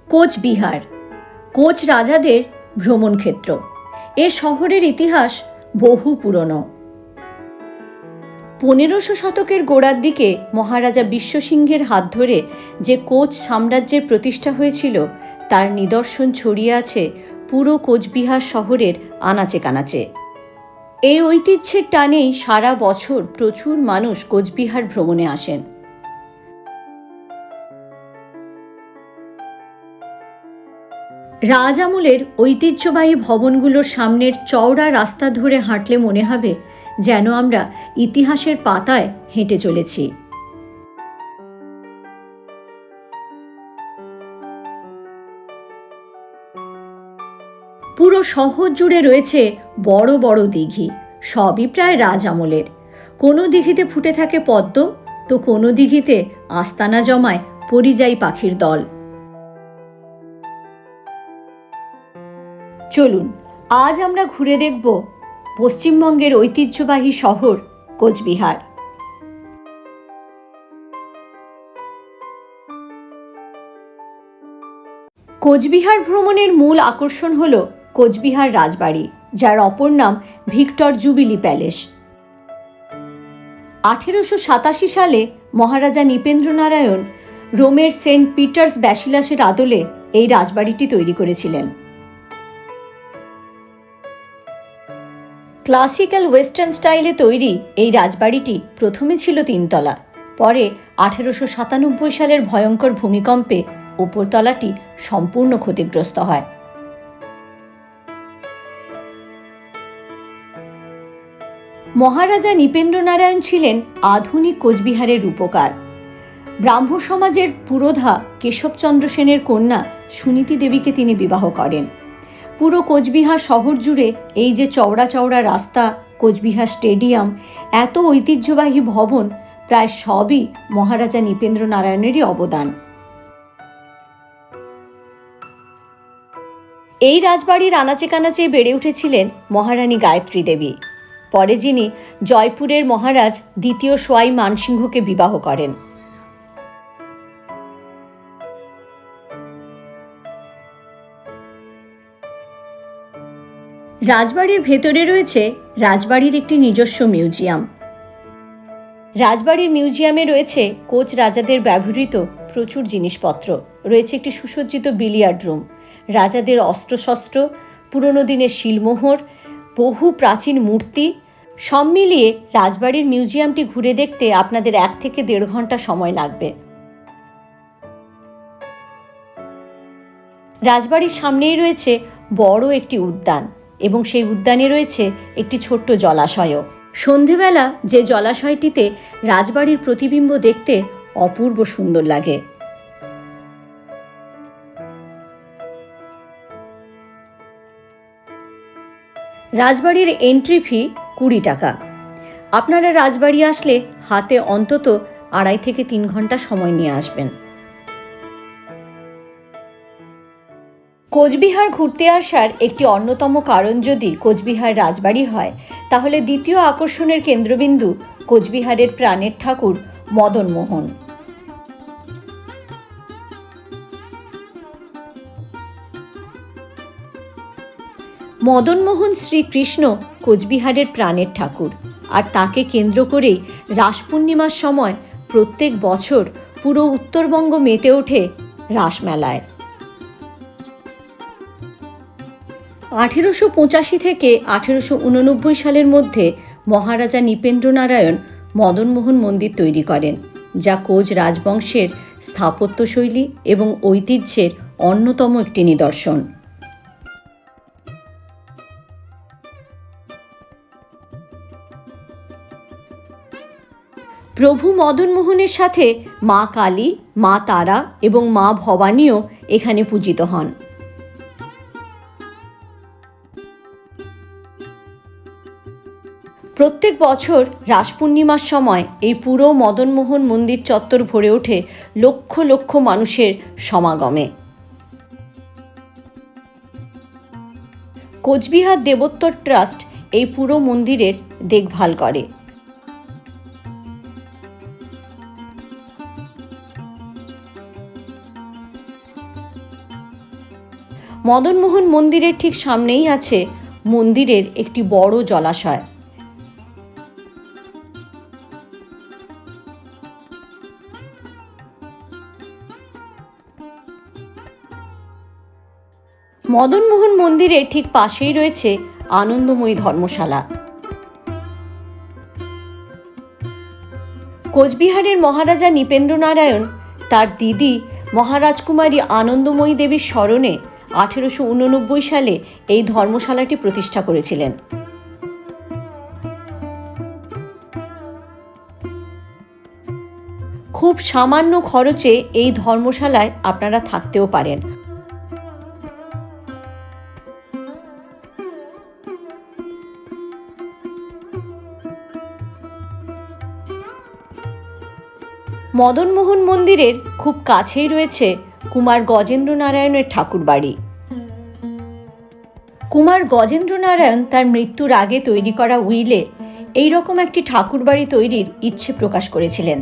Cooch Behar coach রাজাদের ভ্রমণক্ষেত্র। এ শহরের ইতিহাস বহু পুরনো। 1500 শতকের গোড়ার দিকে মহারাজা বিশ্বসিংহের হাত ধরে যে কোচ সাম্রাজ্যের প্রতিষ্ঠা হয়েছিল তার নিদর্শন ছড়িয়ে আছে পুরো কোচবিহার শহরের আনাচে কানাচে। এই ঐতিহ্যের টানেই সারা বছর প্রচুর মানুষ কোচবিহার ভ্রমণে আসেন। রাজ আমলের ঐতিহ্যবাহী ভবনগুলোর সামনের চওড়া রাস্তা ধরে হাঁটলে মনে হবে যেন আমরা ইতিহাসের পাতায় হেঁটে চলেছি। পুরো শহর জুড়ে রয়েছে বড় বড় দিঘি, সবই প্রায় রাজ আমলের। কোনো দিঘিতে ফুটে থাকে পদ্ম, তো কোনো দিঘিতে আস্তানা জমায় পরিযায়ী পাখির দল। চলুন আজ আমরা ঘুরে দেখব পশ্চিমবঙ্গের ঐতিহ্যবাহী শহর কোচবিহার। কোচবিহার ভ্রমণের মূল আকর্ষণ হল কোচবিহার রাজবাড়ি, যার অপর নাম ভিক্টর জুবিলি প্যালেস। 1887 সালে মহারাজা নৃপেন্দ্রনারায়ণ রোমের সেন্ট পিটার্স ব্যাসিলাসের আদলে এই রাজবাড়িটি তৈরি করেছিলেন। ক্লাসিক্যাল ওয়েস্টার্ন স্টাইলে তৈরি এই রাজবাড়িটি প্রথমে ছিল 3 তলা, পরে 1897 সালের ভয়ঙ্কর ভূমিকম্পে উপরতলাটি সম্পূর্ণ ক্ষতিগ্রস্ত হয়। মহারাজা নৃপেন্দ্রনারায়ণ ছিলেন আধুনিক কোচবিহারের রূপকার। ব্রাহ্ম সমাজের পুরোধা কেশবচন্দ্র সেনের কন্যা সুনীতি দেবীকে তিনি বিবাহ করেন। পুরো কোচবিহার শহর জুড়ে এই যে চওড়া চওড়া রাস্তা, কোচবিহার স্টেডিয়াম, এত ঐতিহ্যবাহী ভবন, প্রায় সবই মহারাজা নৃপেন্দ্রনারায়ণেরই অবদান। এই রাজবাড়ির আনাচে কানাচে বেড়ে উঠেছিলেন মহারানী গায়ত্রী দেবী, পরে যিনি জয়পুরের মহারাজ দ্বিতীয় সোয়াই মানসিংহকে বিবাহ করেন। রাজবাড়ির ভেতরে রয়েছে রাজবাড়ির একটি নিজস্ব মিউজিয়াম। রাজবাড়ির মিউজিয়ামে রয়েছে কোচ রাজাদের ব্যবহৃত প্রচুর জিনিসপত্র, রয়েছে একটি সুসজ্জিত বিলিয়ার্ড রুম, রাজাদের অস্ত্রশস্ত্র, পুরনো দিনের শিলমোহর, বহু প্রাচীন মূর্তি। সব মিলিয়ে রাজবাড়ির মিউজিয়ামটি ঘুরে দেখতে আপনাদের 1 থেকে 1.5 ঘন্টা সময় লাগবে। রাজবাড়ির সামনেই রয়েছে বড় একটি উদ্যান এবং সেই উদ্যানে রয়েছে একটি ছোট্ট জলাশয়ও। সন্ধেবেলা যে জলাশয়টিতে রাজবাড়ির প্রতিবিম্ব দেখতে অপূর্ব সুন্দর লাগে। রাজবাড়ির এন্ট্রি ফি 20 টাকা। আপনারা রাজবাড়ি আসলে হাতে অন্তত 2.5 থেকে 3 ঘন্টা সময় নিয়ে আসবেন। কোচবিহার ঘুরতে আসার একটি অন্যতম কারণ যদি কোচবিহার রাজবাড়ি হয়, তাহলে দ্বিতীয় আকর্ষণের কেন্দ্রবিন্দু কোচবিহারের প্রাণের ঠাকুর মদনমোহন। মদনমোহন শ্রীকৃষ্ণ কোচবিহারের প্রাণের ঠাকুর, আর তাকে কেন্দ্র করেই রাস পূর্ণিমার সময় প্রত্যেক বছর পুরো উত্তরবঙ্গ মেতে ওঠে রাসমেলায়। 1885 থেকে 1889 সালের মধ্যে মহারাজা নৃপেন্দ্রনারায়ণ মদনমোহন মন্দির তৈরি করেন, যা কোচ রাজবংশের স্থাপত্যশৈলী এবং ঐতিহ্যের অন্যতম একটি নিদর্শন। প্রভু মদনমোহনের সাথে মা কালী, মা তারা এবং মা ভবানীও এখানে পূজিত হন। প্রত্যেক বছর রাস পূর্ণিমার সময় এই পুরো মদনমোহন মন্দির চত্বর ভরে ওঠে লক্ষ লক্ষ মানুষের সমাগমে। কোচবিহার দেবোত্তর ট্রাস্ট এই পুরো মন্দিরের দেখভাল করে। মদনমোহন মন্দিরের ঠিক সামনেই আছে মন্দিরের একটি বড় জলাশয়। মদনমোহন মন্দিরের ঠিক পাশেই রয়েছে আনন্দময়ী ধর্মশালা। কোচবিহারের মহারাজা নৃপেন্দ্রনারায়ণ তার দিদি মহারাজকুমারী আনন্দময়ী দেবীর স্মরণে 1889 সালে এই ধর্মশালাটি প্রতিষ্ঠা করেছিলেন। খুব সামান্য খরচে এই ধর্মশালায় আপনারা থাকতেও পারেন। মদনমোহন মন্দিরের খুব কাছেই রয়েছে কুমার গজেন্দ্র নারায়ণের ঠাকুরবাড়ি। কুমার গজেন্দ্র নারায়ণ তার মৃত্যুর আগে তৈরি করা উইলে এই রকম একটি ঠাকুরবাড়ি তৈরির ইচ্ছে প্রকাশ করেছিলেন।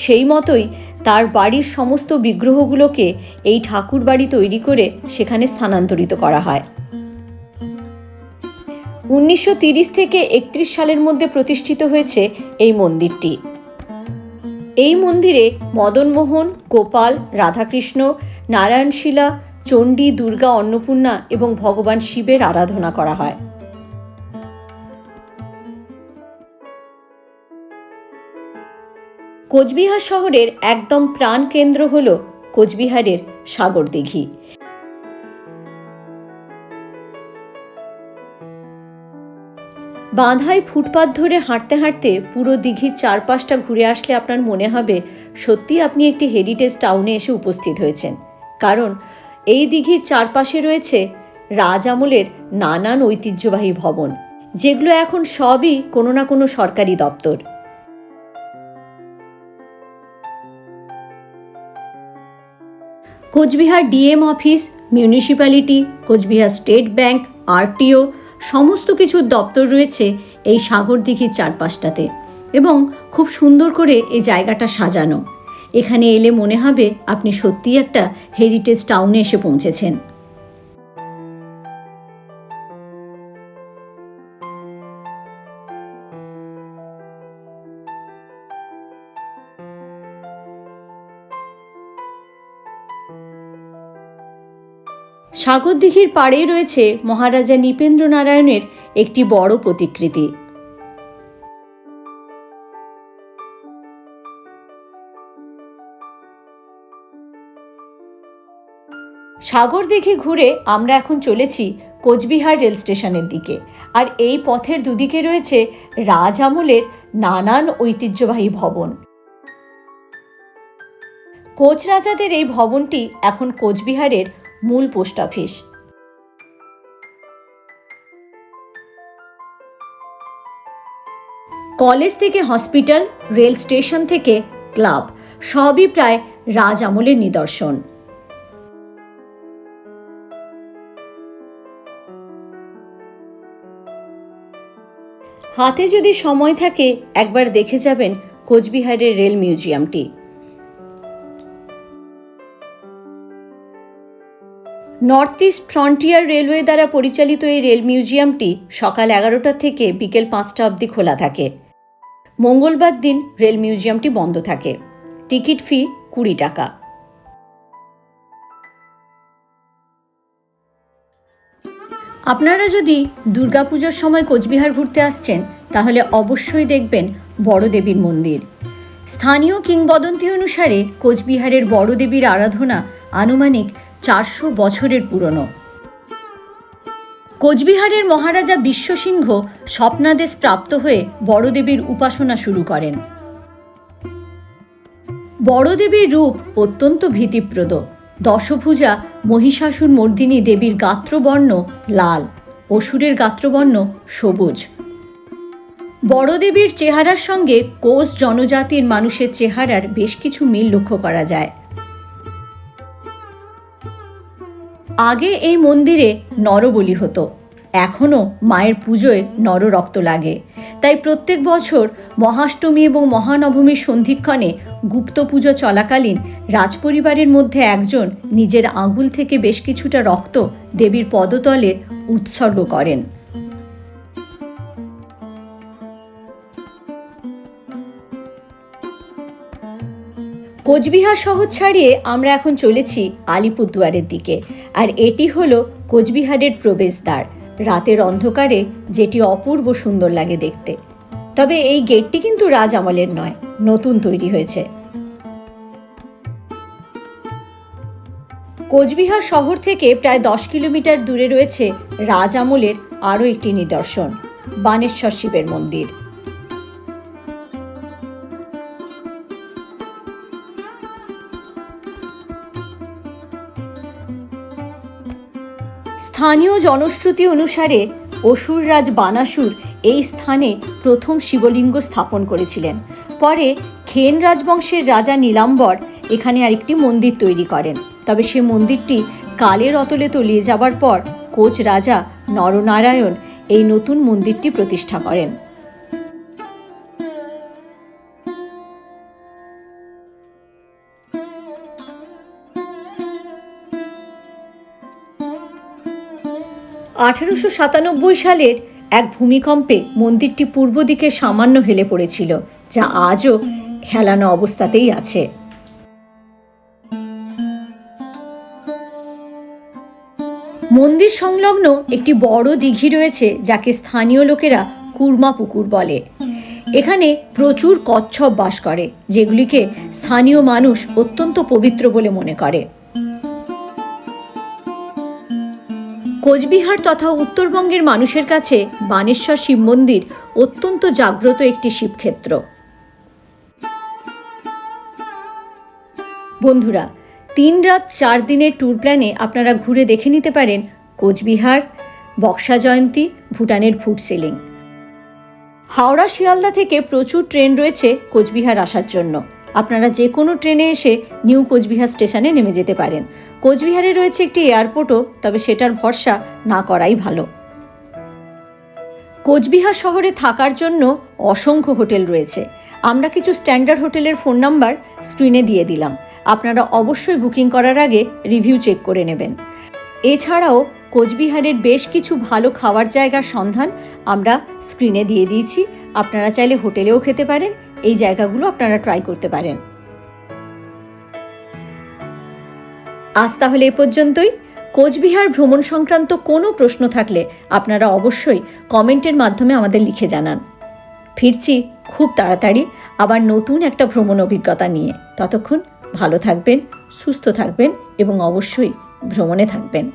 সেই মতোই তার বাড়ির সমস্ত বিগ্রহগুলোকে এই ঠাকুরবাড়ি তৈরি করে সেখানে স্থানান্তরিত করা হয়। 1930 থেকে 31 সালের মধ্যে প্রতিষ্ঠিত হয়েছে এই মন্দিরটি। এই মন্দিরে মদনমোহন, গোপাল, রাধাকৃষ্ণ, নারায়ণশিলা, চণ্ডী, দুর্গা, অন্নপূর্ণা এবং ভগবান শিবের আরাধনা করা হয়। কোচবিহার শহরের একদম প্রাণকেন্দ্র হল কোচবিহারের সাগরদিঘি। বাঁধাই ফুটপাত ধরে হাঁটতে হাঁটতে পুরো দিঘির চারপাশটা ঘুরে আসলে আপনার মনে হবে সত্যি আপনি একটি হেরিটেজ টাউনে এসে উপস্থিত হয়েছেন। কারণ এই দিঘির চারপাশে রয়েছে রাজ আমলের নানান ঐতিহ্যবাহী ভবন, যেগুলো এখন সবই কোনো না কোনো সরকারি দপ্তর। Cooch Behar DM office, municipality, Cooch Behar state bank, RTO সমস্ত কিছুর দপ্তর রয়েছে এই সাগরদিঘির চারপাশটাতে এবং খুব সুন্দর করে এই জায়গাটা সাজানো। এখানে এলে মনে হবে আপনি সত্যিই একটা হেরিটেজ টাউনে এসে পৌঁছেছেন। সাগরদিঘির পাড়েই রয়েছে মহারাজা নৃপেন্দ্র নারায়ণের একটি বড় প্রতিকৃতি। সাগরদিঘি ঘুরে আমরা এখন চলেছি কোচবিহার রেল স্টেশনের দিকে। আর এই পথের দুদিকে রয়েছে রাজ আমলের নানান ঐতিহ্যবাহী ভবন। কোচ রাজাদের এই ভবনটি এখন কোচবিহারের মূল পোস্ট অফিস। কলেজ থেকে হসপিটাল, রেল স্টেশন থেকে ক্লাব সবই প্রায় রাজ আমলের নিদর্শন। হাতে যদি সময় থাকে একবার দেখে যাবেন কোচবিহারের রেল মিউজিয়ামটি। নর্থ ইস্ট ফ্রন্টিয়ার রেলওয়ে দ্বারা পরিচালিত এই রেল মিউজিয়ামটি সকাল 11টা থেকে বিকেল 5টা অবধি খোলা থাকে। মঙ্গলবার দিন রেল মিউজিয়ামটি বন্ধ থাকে। টিকিট ফি 20 টাকা। আপনারা যদি দুর্গাপুজোর সময় কোচবিহার ঘুরতে আসছেন তাহলে অবশ্যই দেখবেন বড়দেবীর মন্দির। স্থানীয় কিংবদন্তি অনুসারে কোচবিহারের বড়দেবীর আরাধনা আনুমানিক 400 বছরের পুরনো। কোচবিহারের মহারাজা বিশ্বসিংহ স্বপ্নাদেশ প্রাপ্ত হয়ে বড়দেবীর উপাসনা শুরু করেন। বড়দেবীর রূপ অত্যন্ত ভীতিপ্রদ। দশভুজা মহিষাসুর মর্দিনী দেবীর গাত্রবর্ণ লাল, অসুরের গাত্রবর্ণ সবুজ। বড়দেবীর চেহারার সঙ্গে কোচ জনজাতির মানুষের চেহারার বেশ কিছু মিল লক্ষ্য করা যায়। আগে এই মন্দিরে নরবলি হতো। এখনও মায়ের পুজোয় নররক্ত লাগে। তাই প্রত্যেক বছর মহাষ্টমী এবং মহানবমীর সন্ধিক্ষণে গুপ্ত পুজো চলাকালীন রাজপরিবারের মধ্যে একজন নিজের আঙুল থেকে বেশ কিছুটা রক্ত দেবীর পদতলে উৎসর্গ করেন। কোচবিহার শহর ছাড়িয়ে আমরা এখন চলেছি আলিপুরদুয়ারের দিকে, আর এটি হলো কোচবিহারের প্রবেশদ্বার। রাতের অন্ধকারে যেটি অপূর্ব সুন্দর লাগে দেখতে। তবে এই গেটটি কিন্তু রাজ আমলের নয়, নতুন তৈরি হয়েছে। কোচবিহার শহর থেকে প্রায় 10 কিলোমিটার দূরে রয়েছে রাজ আমলের আরও একটি নিদর্শন, বানেশ্বর শিবের মন্দির। স্থানীয় জনশ্রুতি অনুসারে অসুররাজ বানাসুর এই স্থানে প্রথম শিবলিঙ্গ স্থাপন করেছিলেন। পরে খেন রাজবংশের রাজা নীলাম্বর এখানে আরেকটি মন্দির তৈরি করেন। তবে সে মন্দিরটি কালের অতলে তলিয়ে যাবার পর কোচ রাজা নরনারায়ণ এই নতুন মন্দিরটি প্রতিষ্ঠা করেন। (1897) সালের এক ভূমিকম্পে মন্দিরটি পূর্ব দিকে সামান্য হেলে পড়েছিল, যা আজও হেলানো অবস্থাতেই আছে। মন্দির সংলগ্ন একটি বড় দিঘি রয়েছে, যাকে স্থানীয় লোকেরা কুরমা পুকুর বলে। এখানে প্রচুর কচ্ছপ বাস করে, যেগুলিকে স্থানীয় মানুষ অত্যন্ত পবিত্র বলে মনে করে। কোচবিহার তথা উত্তরবঙ্গের মানুষের কাছে বানেশ্বর শিব মন্দির অত্যন্ত জাগ্রত একটি শিবক্ষেত্র। বন্ধুরা, 3 রাত 4 দিনের ট্যুর প্ল্যানে আপনারা ঘুরে দেখে নিতে পারেন কোচবিহার, বক্সা জয়ন্তী, ভুটানের ফুটসিলিং। হাওড়া শিয়ালদা থেকে প্রচুর ট্রেন রয়েছে কোচবিহার আসার জন্য। আপনারা যে কোনো ট্রেনে এসে নিউ কোচবিহার স্টেশনে নেমে যেতে পারেন। কোচবিহারে রয়েছে একটি এয়ারপোর্টও, তবে সেটার ভরসা না করাই ভালো। কোচবিহার শহরে থাকার জন্য অসংখ্য হোটেল রয়েছে। আমরা কিছু স্ট্যান্ডার্ড হোটেলের ফোন নাম্বার স্ক্রিনে দিয়ে দিলাম। আপনারা অবশ্যই বুকিং করার আগে রিভিউ চেক করে নেবেন। এছাড়াও কোচবিহারের বেশ কিছু ভালো খাওয়ার জায়গার সন্ধান আমরা স্ক্রিনে দিয়ে দিয়েছি। আপনারা চাইলে হোটেলেও খেতে পারেন। এই জায়গাগুলো আপনারা ট্রাই করতে পারেন। আজ তাহলে এ পর্যন্তই। কোচবিহার ভ্রমণ সংক্রান্ত কোনো প্রশ্ন থাকলে আপনারা অবশ্যই কমেন্টের মাধ্যমে আমাদের লিখে জানান। ফিরছি খুব তাড়াতাড়ি আবার নতুন একটা ভ্রমণ অভিজ্ঞতা নিয়ে। ততক্ষণ ভালো থাকবেন, সুস্থ থাকবেন এবং অবশ্যই ভ্রমণে থাকবেন।